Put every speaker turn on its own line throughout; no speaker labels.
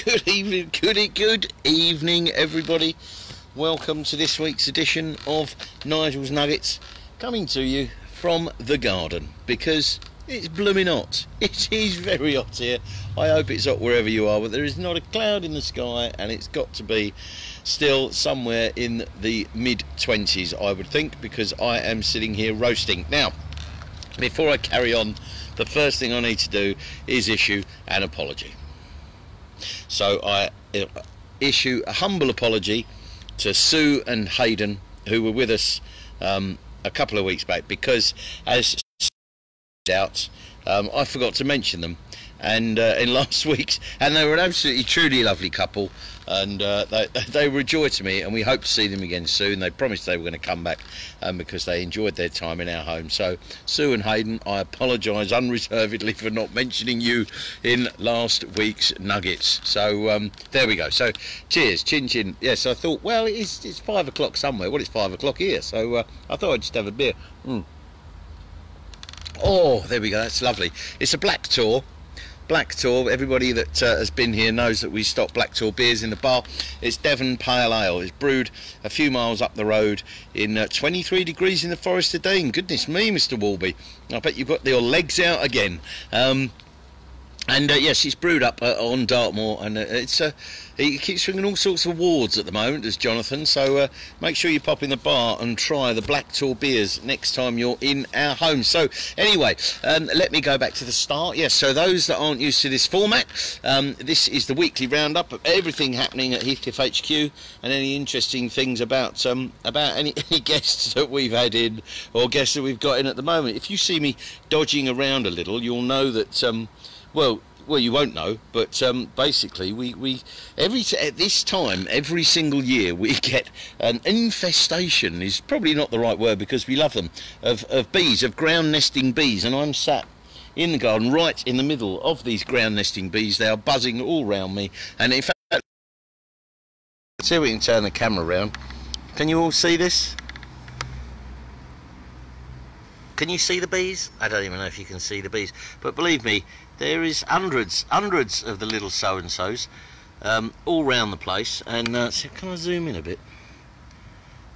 Good evening, everybody. Welcome to this week's edition of Nigel's Nuggets, coming to you from the garden, because it's blooming hot. It is very hot here. I hope it's hot wherever you are, but there is not a cloud in the sky, and it's got to be still somewhere in the mid-20s, I would think, because I am sitting here roasting. Now, before I carry on, the first thing I need to do is issue an apology. So I issue a humble apology to Sue and Haydn, who were with us a couple of weeks back, because as out, I forgot to mention them, and in last week's, and they were an absolutely truly lovely couple, and they were a joy to me, and we hope to see them again soon. They promised they were going to come back because they enjoyed their time in our home. So Sue and Haydn, I apologise unreservedly for not mentioning you in last week's Nuggets. So there we go. So cheers, chin chin. Yes, I thought, well, it's 5 o'clock somewhere. Well, it's 5 o'clock here, so I thought I'd just have a beer. Oh, there we go, that's lovely. It's a Black Tor. Everybody that has been here knows that we stock Black Tor beers in the bar. It's Devon Pale Ale. It's brewed a few miles up the road in 23 degrees in the Forest of Dean. Goodness me, Mr. Walby. I bet you've got your legs out again. Yes, it's brewed up on Dartmoor, and he keeps winning all sorts of awards at the moment, does Jonathan, so make sure you pop in the bar and try the Black Tor beers next time you're in our home. So anyway, let me go back to the start. Yes, so those that aren't used to this format, this is the weekly roundup of everything happening at Heathcliff HQ, and any interesting things about any guests that we've had in, or guests that we've got in at the moment. If you see me dodging around a little, you'll know that well, you won't know, but basically, we at this time every single year we get an infestation. Is probably not the right word, because we love them, of bees, of ground nesting bees, and I'm sat in the garden right in the middle of these ground nesting bees. They are buzzing all round me, and in fact, let's see if we can turn the camera around. Can you all see this? Can you see the bees? I don't even know if you can see the bees, but believe me, there is hundreds of the little so-and-sos all round the place. And so can I zoom in a bit?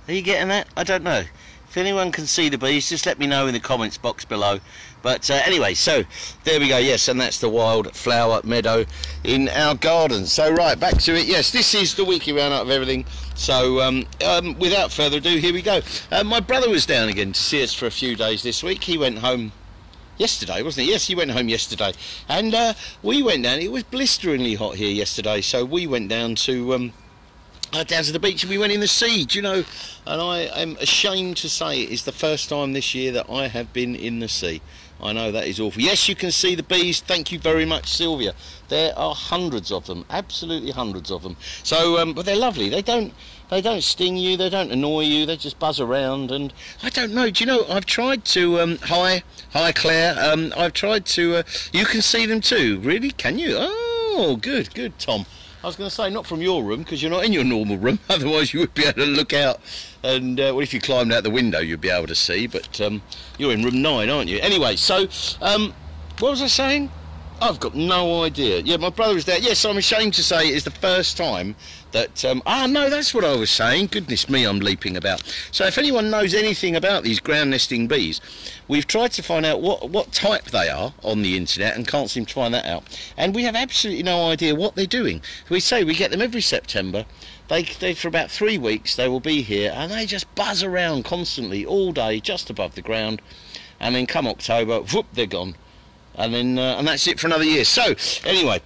Are you getting that? I don't know. If anyone can see the bees, just let me know in the comments box below. But anyway, so there we go. Yes, and that's the wildflower meadow in our garden. So right, back to it. Yes, this is the weekly roundup of everything. So without further ado, here we go. My brother was down again to see us for a few days this week. He went home yesterday, wasn't he? Yes, he went home yesterday, and we went down. It was blisteringly hot here yesterday, so we went down to the beach, and we went in the sea, do you know, and I am ashamed to say it is the first time this year that I have been in the sea. I know that is awful. Yes, you can see the bees. Thank you very much, Sylvia. There are hundreds of them, absolutely hundreds of them. So, but they're lovely. They don't sting you. They don't annoy you. They just buzz around. And I don't know. Do you know? I've tried to. Hi, Claire. I've tried to. You can see them too. Really? Can you? Oh, good, Tom. I was going to say, not from your room, because you're not in your normal room. Otherwise, you would be able to look out. And well, if you climbed out the window, you'd be able to see. But you're in room 9, aren't you? Anyway, so what was I saying? I've got no idea. Yeah, my brother was there. Yes, I'm ashamed to say it is the first time that... no, that's what I was saying. Goodness me, I'm leaping about. So if anyone knows anything about these ground nesting bees, we've tried to find out what type they are on the internet and can't seem to find that out. And we have absolutely no idea what they're doing. We say we get them every September. They for about 3 weeks, they will be here, and they just buzz around constantly all day just above the ground. And then come October, whoop, they're gone. And then and that's it for another year. So anyway,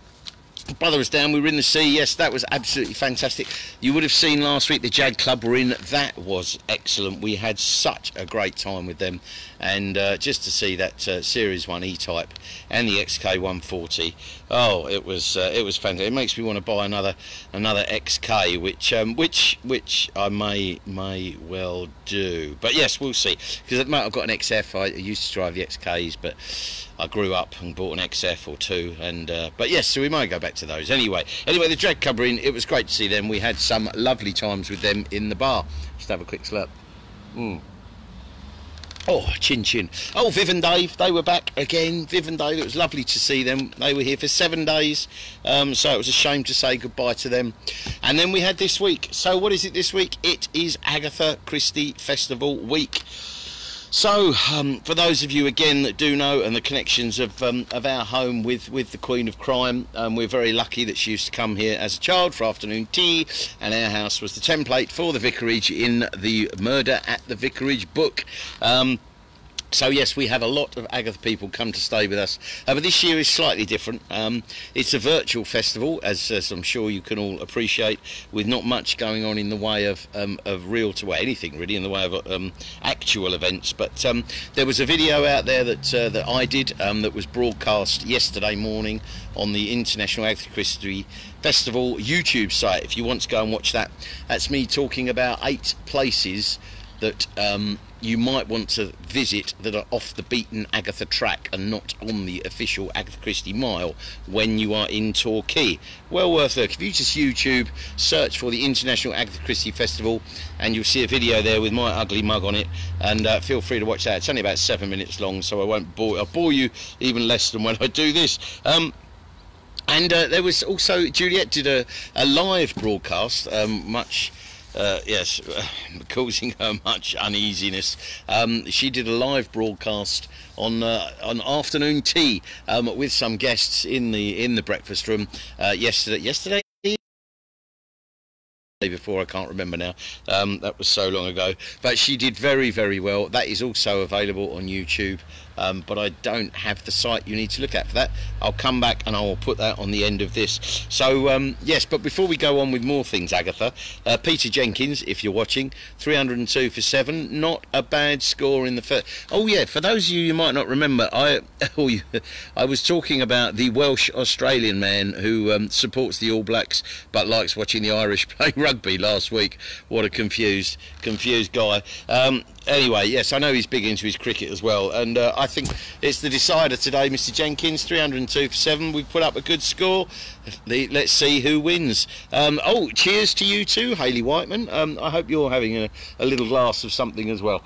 brother was down, we were in the sea. Yes, that was absolutely fantastic. You would have seen last week the Jag Club were in. That was excellent. We had such a great time with them, and just to see that Series 1 E-Type and the XK140, oh, it was fantastic. It makes me want to buy another XK, which I may well do. But yes, we'll see, because at the moment I've got an XF. I used to drive the XKs, but I grew up and bought an XF or two, and but yes, so we might go back to those. Anyway, the drag cover in. It was great to see them. We had some lovely times with them in the bar. Just have a quick slurp.
Oh, chin chin. Oh, Viv and Dave, they were back again. Viv and Dave, it was lovely to see them. They were here for 7 days, so it was a shame to say goodbye to them. And then we had this week. So what is it this week? It is Agatha Christie Festival Week. So, for those of you again that do know, and the connections of our home with the Queen of Crime, we're very lucky that she used to come here as a child for afternoon tea, and our house was the template for the vicarage in the Murder at the Vicarage book. So yes, we have a lot of Agatha people come to stay with us, but this year is slightly different. It's a virtual festival, as I'm sure you can all appreciate, with not much going on in the way of real to anything really in the way of actual events. But there was a video out there that I did that was broadcast yesterday morning on the International Agatha Christie Festival YouTube site. If you want to go and watch that, that's me talking about 8 places that you might want to visit that are off the beaten Agatha track and not on the official Agatha Christie mile when you are in Torquay. Well worth a look. If you just YouTube search for the International Agatha Christie Festival, and you'll see a video there with my ugly mug on it, and feel free to watch that. It's only about 7 minutes long, so I won't bore. I'll bore you even less than when I do this. And there was also, Juliet did a live broadcast, causing her much uneasiness. She did a live broadcast on afternoon tea with some guests in the breakfast room yesterday before, I can't remember now. That was so long ago, but she did very, very well. That is also available on YouTube, but I don't have the site you need to look at for that. I'll come back and I will put that on the end of this. So yes, but before we go on with more things, Agatha, Peter Jenkins, if you're watching, 302 for 7, not a bad score in the first. Oh yeah, for those of you might not remember, I was talking about the Welsh Australian man who supports the All Blacks but likes watching the Irish play rugby last week. What a confused guy. Anyway, yes, I know he's big into his cricket as well, and I think it's the decider today, Mr. Jenkins. 302 for 7. We've put up a good score. Let's see who wins. Oh, cheers to you too, Hayley Whiteman. I hope you're having a little glass of something as well.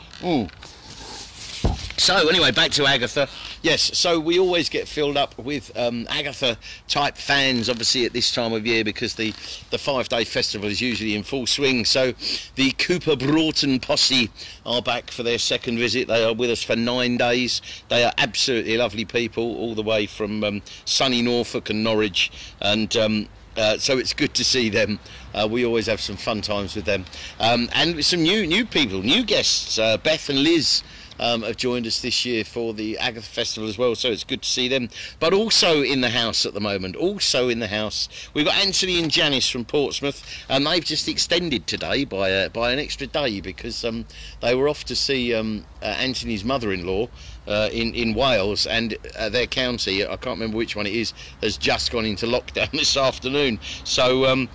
So anyway, back to Agatha. Yes, so we always get filled up with Agatha type fans, obviously at this time of year, because the 5-day festival is usually in full swing. So the Cooper Broughton posse are back for their second visit. They are with us for 9 days. They are absolutely lovely people, all the way from sunny Norfolk and Norwich, and so it's good to see them. We always have some fun times with them, and some new people, new guests. Beth and Liz have joined us this year for the Agatha Festival as well, so it's good to see them. But also in the house at the moment, we've got Anthony and Janice from Portsmouth, and they've just extended today by an extra day, because they were off to see Anthony's mother-in-law in Wales, and their county, I can't remember which one it is, has just gone into lockdown this afternoon. So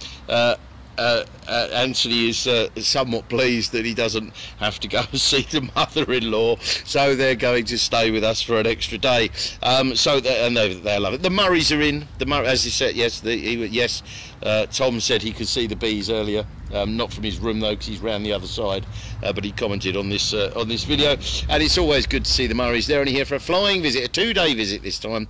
Anthony is somewhat pleased that he doesn't have to go and see the mother-in-law, so they're going to stay with us for an extra day. So they love it. The Murrays are in. As he said, yes. Tom said he could see the bees earlier, not from his room though, because he's round the other side. But he commented on this video, and it's always good to see the Murrays. They're only here for a flying visit, a 2-day visit this time,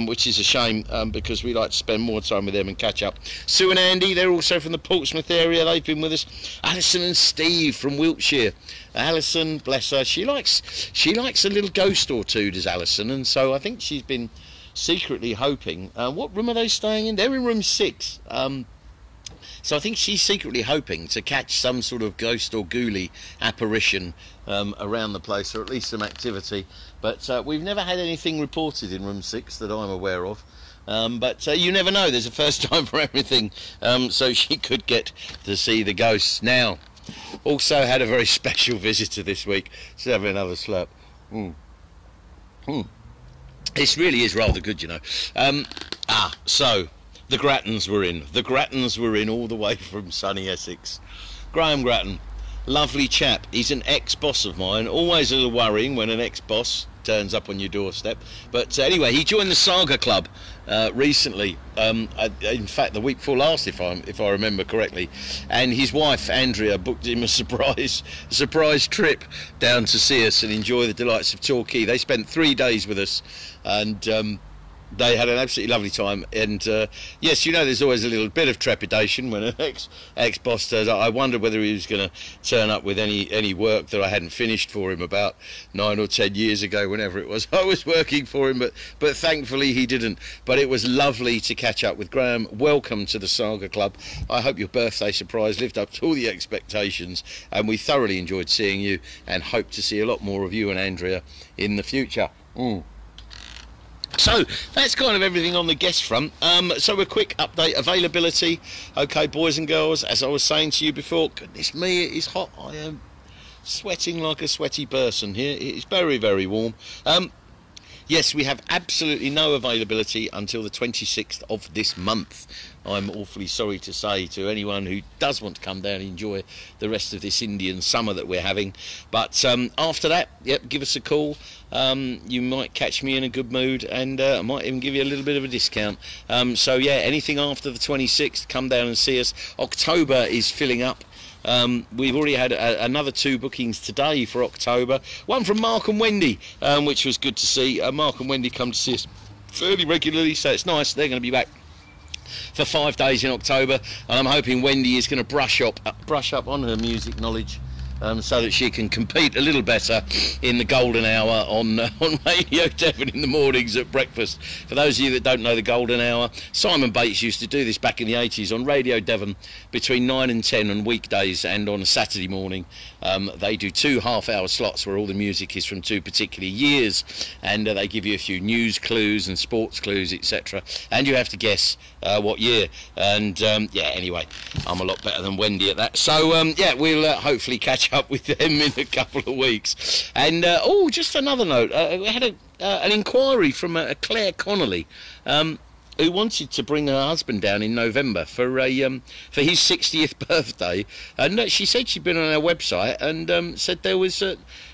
which is a shame, because we like to spend more time with them and catch up. Sue and Andy, they're also from the Portsmouth area. They've been with us. Alison and Steve from Wiltshire. Alison, bless her, she likes a little ghost or two, does Alison, and so I think she's been secretly hoping. What room are they staying in? They're in room 6. So I think she's secretly hoping to catch some sort of ghost or ghoulie apparition around the place, or at least some activity. But we've never had anything reported in room 6 that I'm aware of. But you never know, there's a first time for everything. So she could get to see the ghosts. Now, also had a very special visitor this week. Let's have another slurp. This really is rather good, you know. So the Grattans were in. The Grattans were in all the way from sunny Essex. Graham Grattan, lovely chap. He's an ex-boss of mine. Always a little worrying when an ex-boss turns up on your doorstep. But anyway, he joined the Saga Club recently. In fact, the week before last, if I remember correctly. And his wife Andrea booked him a surprise trip down to see us and enjoy the delights of Torquay. They spent 3 days with us, and they had an absolutely lovely time. And yes, you know, there's always a little bit of trepidation when an ex-boss turns up. I wondered whether he was going to turn up with any work that I hadn't finished for him about 9 or 10 years ago, whenever it was I was working for him, but thankfully he didn't. But it was lovely to catch up with Graham. Welcome to the Saga Club. I hope your birthday surprise lived up to all the expectations, and we thoroughly enjoyed seeing you, and hope to see a lot more of you and Andrea in the future. So that's kind of everything on the guest front. So a quick update, availability. Okay, boys and girls, as I was saying to you before, goodness me, it is hot. I am sweating like a sweaty person here. It is very, very warm. Yes, we have absolutely no availability until the 26th of this month. I'm awfully sorry to say to anyone who does want to come down and enjoy the rest of this Indian summer that we're having. But after that, yep, give us a call. You might catch me in a good mood, and I might even give you a little bit of a discount. So yeah, anything after the 26th, come down and see us. October is filling up. We've already had another 2 bookings today for October. One from Mark and Wendy, which was good to see. Mark and Wendy come to see us fairly regularly, so it's nice. They're going to be back for 5 days in October, and I'm hoping Wendy is going to brush up on her music knowledge, so that she can compete a little better in the golden hour on Radio Devon in the mornings at breakfast. For those of you that don't know the golden hour, Simon Bates used to do this back in the 80s on Radio Devon between 9 and 10 on weekdays, and on a Saturday morning they do 2 half-hour slots where all the music is from 2 particular years, and they give you a few news clues and sports clues, etc., and you have to guess what year. And yeah, anyway, I'm a lot better than Wendy at that. So yeah, we'll hopefully catch up with them in a couple of weeks. And oh, just another note, we had an inquiry from Claire Connolly, who wanted to bring her husband down in November for his 60th birthday, and she said she'd been on our website and said there was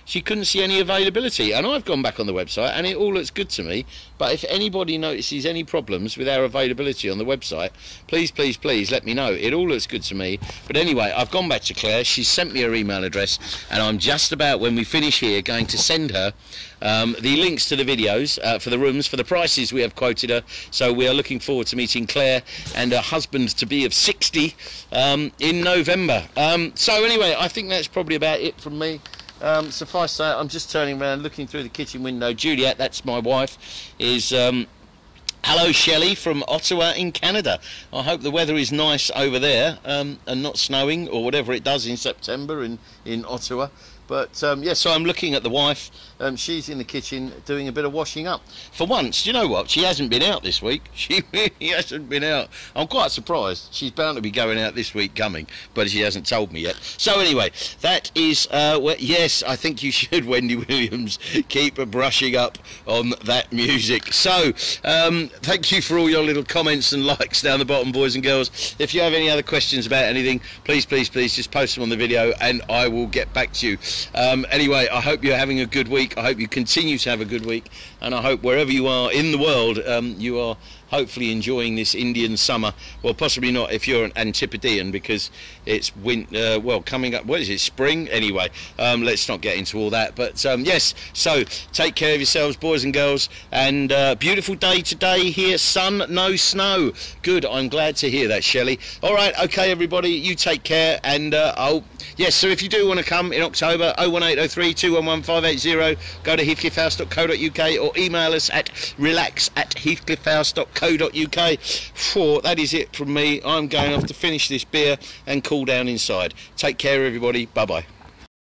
she couldn't see any availability. And I've gone back on the website and it all looks good to me, but if anybody notices any problems with our availability on the website, please let me know. It all looks good to me. But anyway, I've gone back to Claire, she's sent me her email address, and I'm just about, when we finish here, going to send her the links to the videos for the rooms, for the prices we have quoted her. So we are looking forward to meeting Claire and her husband-to-be of 60 in November. So anyway, I think that's probably about it from me. Suffice to say, I'm just turning around, looking through the kitchen window. Juliet, that's my wife, is hello Shelley from Ottawa in Canada. I hope the weather is nice over there, and not snowing or whatever it does in September in Ottawa. But yeah, so I'm looking at the wife. She's in the kitchen doing a bit of washing up. For once, do you know what? She hasn't been out this week. She really hasn't been out. I'm quite surprised. She's bound to be going out this week coming, but she hasn't told me yet. So anyway, that is, well, yes, I think you should, Wendy Williams, keep brushing up on that music. So, thank you for all your little comments and likes down the bottom, boys and girls. If you have any other questions about anything, please just post them on the video and I will get back to you. Anyway, I hope you're having a good week. I hope you continue to have a good week, and I hope wherever you are in the world, you are hopefully enjoying this Indian summer. Well, possibly not if you're an Antipodean, because it's winter, well, coming up, what is it, spring? Anyway, let's not get into all that, but yes, so take care of yourselves, boys and girls, and beautiful day today here, sun, no snow. Good, I'm glad to hear that, Shelley. All right, okay, everybody, you take care, and yes, so if you do want to come in October, 01803 211 580, go to heathcliffhouse.co.uk or email us at relax@heathcliffhouse.co.uk. That is it from me. I'm going off to finish this beer and cool down inside. Take care, everybody. Bye-bye.